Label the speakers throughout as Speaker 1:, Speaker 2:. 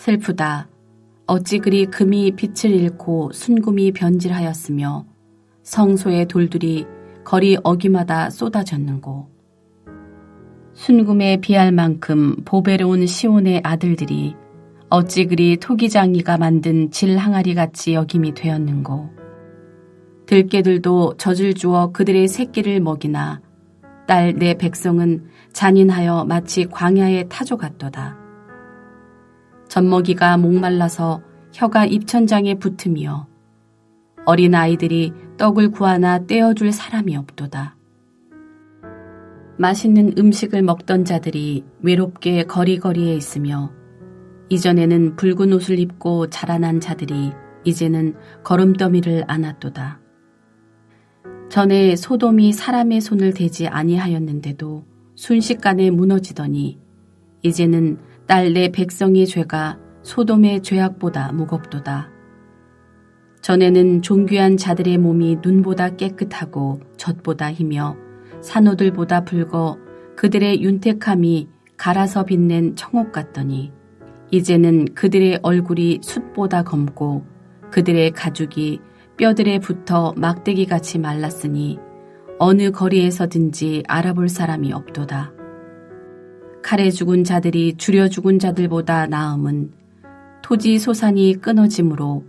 Speaker 1: 슬프다. 어찌 그리 금이 빛을 잃고 순금이 변질하였으며 성소의 돌들이 거리 어귀마다 쏟아졌는고. 순금에 비할 만큼 보배로운 시온의 아들들이 어찌 그리 토기장이가 만든 질 항아리같이 여김이 되었는고. 들깨들도 젖을 주어 그들의 새끼를 먹이나 딸 내 백성은 잔인하여 마치 광야의 타조 같도다. 젖먹이가 목말라서 혀가 입천장에 붙으며 어린 아이들이 떡을 구하나 떼어줄 사람이 없도다. 맛있는 음식을 먹던 자들이 외롭게 거리거리에 있으며 이전에는 붉은 옷을 입고 자라난 자들이 이제는 거름더미를 안았도다. 전에 소돔이 사람의 손을 대지 아니하였는데도 순식간에 무너지더니 이제는 딸 내 백성의 죄가 소돔의 죄악보다 무겁도다. 전에는 존귀한 자들의 몸이 눈보다 깨끗하고 젖보다 희며 산호들보다 붉어 그들의 윤택함이 갈아서 빛낸 청옥 같더니 이제는 그들의 얼굴이 숯보다 검고 그들의 가죽이 뼈들에 붙어 막대기같이 말랐으니 어느 거리에서든지 알아볼 사람이 없도다. 칼에 죽은 자들이 줄여 죽은 자들보다 나음은 토지 소산이 끊어짐으로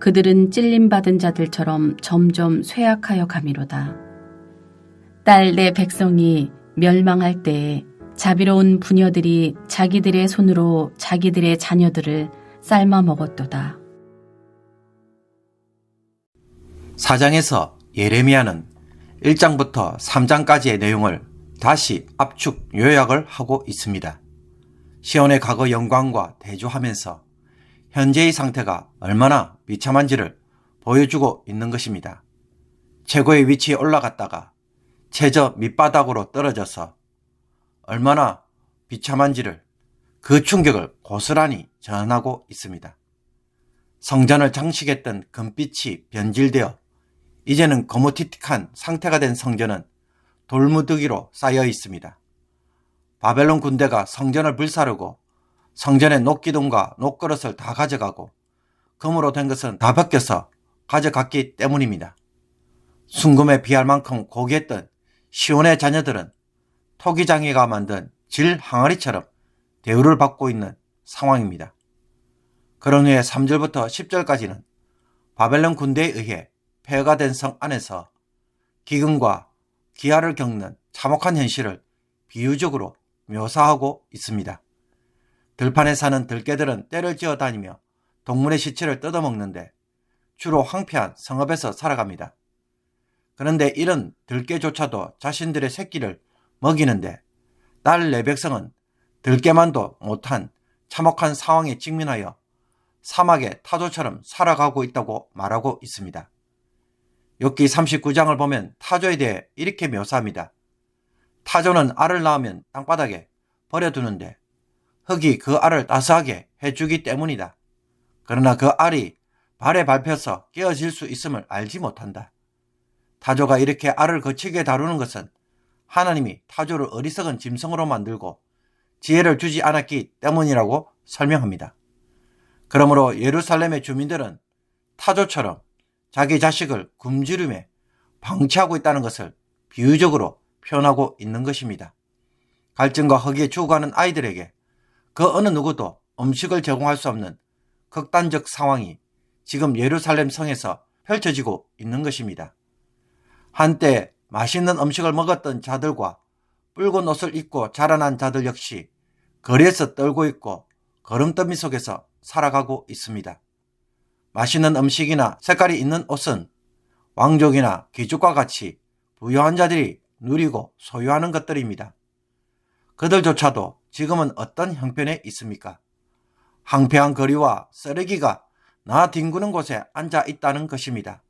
Speaker 1: 그들은 찔림받은 자들처럼 점점 쇠약하여 가미로다. 딸 내 백성이 멸망할 때에 자비로운 부녀들이 자기들의 손으로 자기들의 자녀들을 삶아 먹었도다.
Speaker 2: 4장에서 예레미야는 1장부터 3장까지의 내용을 다시 압축 요약을 하고 있습니다. 시온의 과거 영광과 대조하면서 현재의 상태가 얼마나 비참한지를 보여주고 있는 것입니다. 최고의 위치에 올라갔다가 최저 밑바닥으로 떨어져서 얼마나 비참한지를 그 충격을 고스란히 전하고 있습니다. 성전을 장식했던 금빛이 변질되어 이제는 거무튀틱한 상태가 된 성전은 돌무더기로 쌓여 있습니다. 바벨론 군대가 성전을 불사르고 성전의 녹기둥과 녹그릇을 다 가져가고 금으로 된 것은 다 벗겨서 가져갔기 때문입니다. 순금에 비할 만큼 고귀했던 시온의 자녀들은 토기장이가 만든 질 항아리처럼 대우를 받고 있는 상황입니다. 그런 후에 3절부터 10절까지는 바벨론 군대에 의해 폐허가 된 성 안에서 기근과 기아를 겪는 참혹한 현실을 비유적으로 묘사하고 있습니다. 들판에 사는 들깨들은 떼를 지어 다니며 동물의 시체를 뜯어먹는데 주로 황폐한 성읍에서 살아갑니다. 그런데 이런 들깨조차도 자신들의 새끼를 먹이는데 딸 내 백성은 들깨만도 못한 참혹한 상황에 직면하여 사막의 타조처럼 살아가고 있다고 말하고 있습니다. 욥기 39장을 보면 타조에 대해 이렇게 묘사합니다. 타조는 알을 낳으면 땅바닥에 버려두는데 흙이 그 알을 따스하게 해주기 때문이다. 그러나 그 알이 발에 밟혀서 깨어질 수 있음을 알지 못한다. 타조가 이렇게 알을 거칠게 다루는 것은 하나님이 타조를 어리석은 짐승으로 만들고 지혜를 주지 않았기 때문이라고 설명합니다. 그러므로 예루살렘의 주민들은 타조처럼 자기 자식을 굶주림에 방치하고 있다는 것을 비유적으로 표현하고 있는 것입니다. 갈증과 허기에 죽어가는 아이들에게 그 어느 누구도 음식을 제공할 수 없는 극단적 상황이 지금 예루살렘 성에서 펼쳐지고 있는 것입니다. 한때 맛있는 음식을 먹었던 자들과 붉은 옷을 입고 자라난 자들 역시 거리에서 떨고 있고 거름더미 속에서 살아가고 있습니다. 맛있는 음식이나 색깔이 있는 옷은 왕족이나 귀족과 같이 부유한 자들이 누리고 소유하는 것들입니다. 그들조차도 지금은 어떤 형편에 있습니까? 황폐한 거리와 쓰레기가 나뒹구는 곳에 앉아 있다는 것입니다.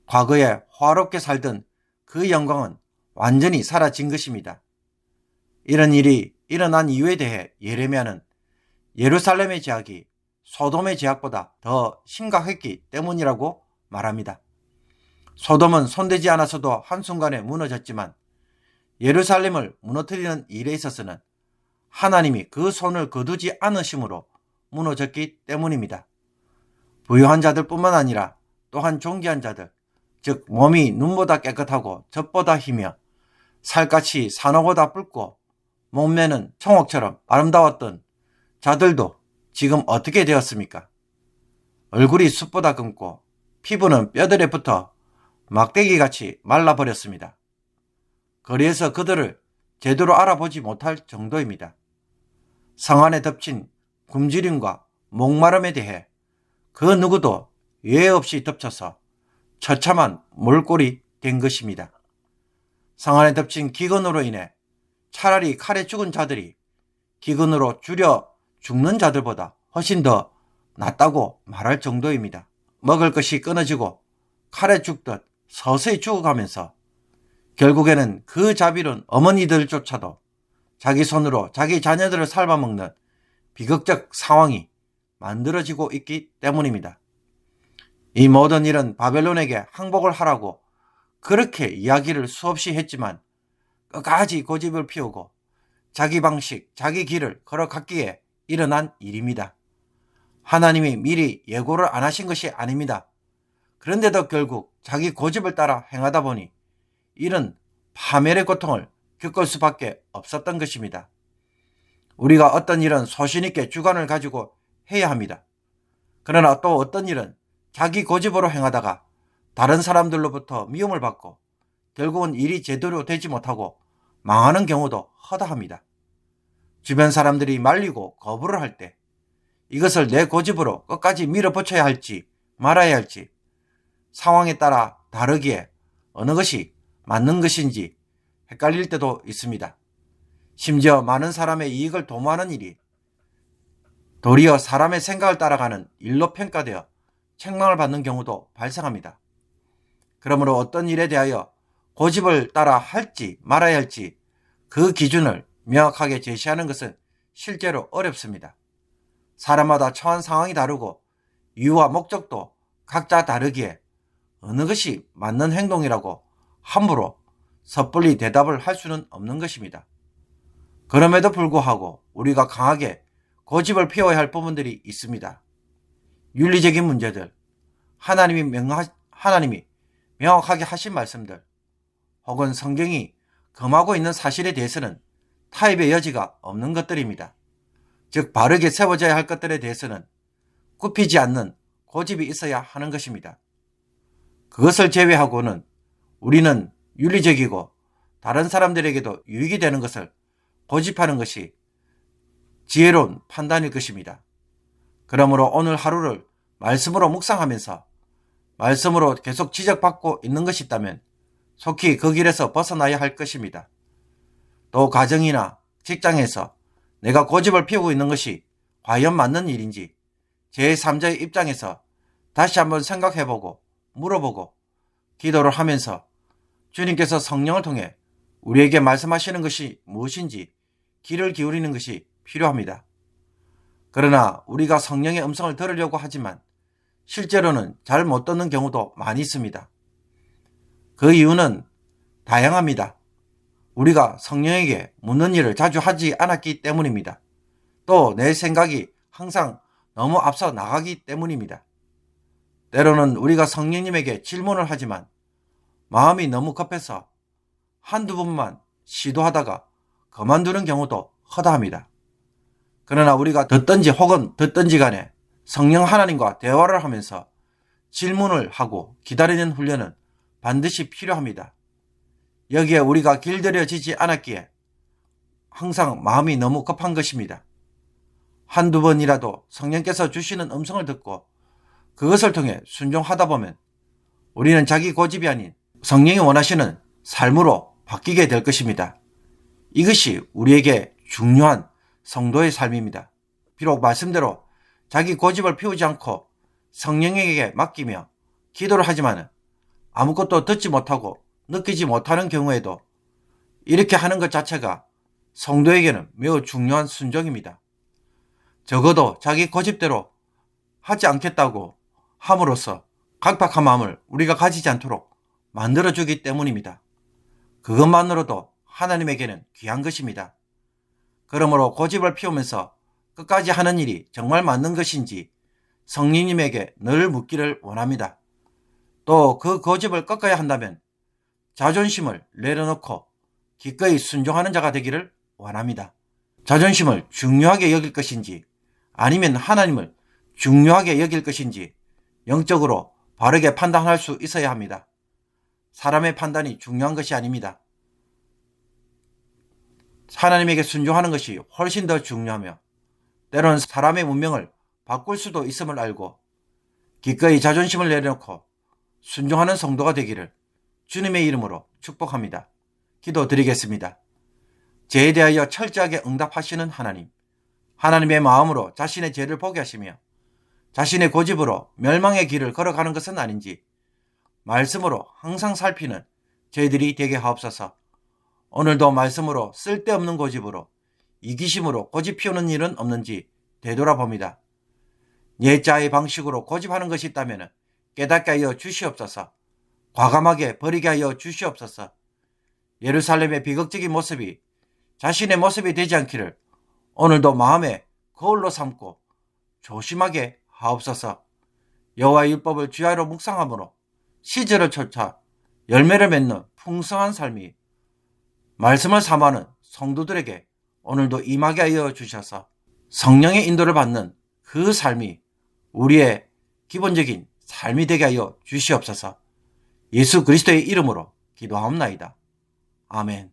Speaker 2: 과거에 화롭게 살던 그 영광은 완전히 사라진 것입니다. 이런 일이 일어난 이유에 대해 예레미야는 예루살렘의 죄악이 소돔의 죄악보다 더 심각했기 때문이라고 말합니다. 소돔은 손대지 않았어도 한순간에 무너졌지만 예루살렘을 무너뜨리는 일에 있어서는 하나님이 그 손을 거두지 않으심으로 무너졌기 때문입니다. 부유한 자들뿐만 아니라 또한 존귀한 자들, 즉 몸이 눈보다 깨끗하고 젖보다 희며 살갗이 산호보다 붉고 몸매는 청옥처럼 아름다웠던 자들도 지금 어떻게 되었습니까? 얼굴이 숯보다 검고 피부는 뼈들에 붙어 막대기같이 말라버렸습니다. 거리에서 그들을 제대로 알아보지 못할 정도입니다. 성 안에 덮친 굶주림과 목마름에 대해 그 누구도 예외 없이 덮쳐서 처참한 몰골이 된 것입니다. 성 안에 덮친 기근으로 인해 차라리 칼에 죽은 자들이 기근으로 줄여 죽는 자들보다 훨씬 더 낫다고 말할 정도입니다. 먹을 것이 끊어지고 칼에 죽듯 서서히 죽어가면서 결국에는 그 자비로운 어머니들조차도 자기 손으로 자기 자녀들을 삶아먹는 비극적 상황이 만들어지고 있기 때문입니다. 이 모든 일은 바벨론에게 항복을 하라고 그렇게 이야기를 수없이 했지만 끝까지 고집을 피우고 자기 방식, 자기 길을 걸어갔기에 일어난 일입니다. 하나님이 미리 예고를 안 하신 것이 아닙니다. 그런데도 결국 자기 고집을 따라 행하다 보니 이런 파멸의 고통을 겪을 수밖에 없었던 것입니다. 우리가 어떤 일은 소신 있게 주관을 가지고 해야 합니다. 그러나 또 어떤 일은 자기 고집으로 행하다가 다른 사람들로부터 미움을 받고 결국은 일이 제대로 되지 못하고 망하는 경우도 허다합니다. 주변 사람들이 말리고 거부를 할 때 이것을 내 고집으로 끝까지 밀어붙여야 할지 말아야 할지 상황에 따라 다르기에 어느 것이 맞는 것인지 헷갈릴 때도 있습니다. 심지어 많은 사람의 이익을 도모하는 일이 도리어 사람의 생각을 따라가는 일로 평가되어 책망을 받는 경우도 발생합니다. 그러므로 어떤 일에 대하여 고집을 따라 할지 말아야 할지 그 기준을 명확하게 제시하는 것은 실제로 어렵습니다. 사람마다 처한 상황이 다르고 이유와 목적도 각자 다르기에 어느 것이 맞는 행동이라고 함부로 섣불리 대답을 할 수는 없는 것입니다. 그럼에도 불구하고 우리가 강하게 고집을 피워야 할 부분들이 있습니다. 윤리적인 문제들, 하나님이 명확하게 하신 말씀들, 혹은 성경이 금하고 있는 사실에 대해서는 타협의 여지가 없는 것들입니다. 즉 바르게 세워져야 할 것들에 대해서는 굽히지 않는 고집이 있어야 하는 것입니다. 그것을 제외하고는 우리는 윤리적이고 다른 사람들에게도 유익이 되는 것을 고집하는 것이 지혜로운 판단일 것입니다. 그러므로 오늘 하루를 말씀으로 묵상하면서 말씀으로 계속 지적받고 있는 것이 있다면 속히 그 길에서 벗어나야 할 것입니다. 또 가정이나 직장에서 내가 고집을 피우고 있는 것이 과연 맞는 일인지 제3자의 입장에서 다시 한번 생각해보고 물어보고 기도를 하면서 주님께서 성령을 통해 우리에게 말씀하시는 것이 무엇인지 귀를 기울이는 것이 필요합니다. 그러나 우리가 성령의 음성을 들으려고 하지만 실제로는 잘 못 듣는 경우도 많이 있습니다. 그 이유는 다양합니다. 우리가 성령에게 묻는 일을 자주 하지 않았기 때문입니다. 또 내 생각이 항상 너무 앞서 나가기 때문입니다. 때로는 우리가 성령님에게 질문을 하지만 마음이 너무 급해서 한두 번만 시도하다가 그만두는 경우도 허다합니다. 그러나 우리가 듣든지 혹은 듣든지 간에 성령 하나님과 대화를 하면서 질문을 하고 기다리는 훈련은 반드시 필요합니다. 여기에 우리가 길들여지지 않았기에 항상 마음이 너무 급한 것입니다. 한두 번이라도 성령께서 주시는 음성을 듣고 그것을 통해 순종하다 보면 우리는 자기 고집이 아닌 성령이 원하시는 삶으로 바뀌게 될 것입니다. 이것이 우리에게 중요한 성도의 삶입니다. 비록 말씀대로 자기 고집을 피우지 않고 성령에게 맡기며 기도를 하지만 아무것도 듣지 못하고 느끼지 못하는 경우에도 이렇게 하는 것 자체가 성도에게는 매우 중요한 순종입니다. 적어도 자기 고집대로 하지 않겠다고 함으로써 각박한 마음을 우리가 가지지 않도록 만들어주기 때문입니다. 그것만으로도 하나님에게는 귀한 것입니다. 그러므로 고집을 피우면서 끝까지 하는 일이 정말 맞는 것인지 성령님에게 늘 묻기를 원합니다. 또 그 고집을 꺾어야 한다면 자존심을 내려놓고 기꺼이 순종하는 자가 되기를 원합니다. 자존심을 중요하게 여길 것인지 아니면 하나님을 중요하게 여길 것인지 영적으로 바르게 판단할 수 있어야 합니다. 사람의 판단이 중요한 것이 아닙니다. 하나님에게 순종하는 것이 훨씬 더 중요하며 때로는 사람의 운명을 바꿀 수도 있음을 알고 기꺼이 자존심을 내려놓고 순종하는 성도가 되기를 주님의 이름으로 축복합니다. 기도드리겠습니다. 죄에 대하여 철저하게 응답하시는 하나님, 하나님의 마음으로 자신의 죄를 보게 하시며 자신의 고집으로 멸망의 길을 걸어가는 것은 아닌지 말씀으로 항상 살피는 저희들이 되게 하옵소서. 오늘도 말씀으로 쓸데없는 고집으로 이기심으로 고집 피우는 일은 없는지 되돌아봅니다. 예자의 방식으로 고집하는 것이 있다면 깨닫게 하여 주시옵소서. 과감하게 버리게 하여 주시옵소서. 예루살렘의 비극적인 모습이 자신의 모습이 되지 않기를 오늘도 마음에 거울로 삼고 조심하게 하옵소서. 여호와의 율법을 주야로 묵상함으로 시절을 쫓아 열매를 맺는 풍성한 삶이 말씀을 사모하는 성도들에게 오늘도 임하게 하여 주셔서 성령의 인도를 받는 그 삶이 우리의 기본적인 삶이 되게 하여 주시옵소서. 예수 그리스도의 이름으로 기도하옵나이다. 아멘.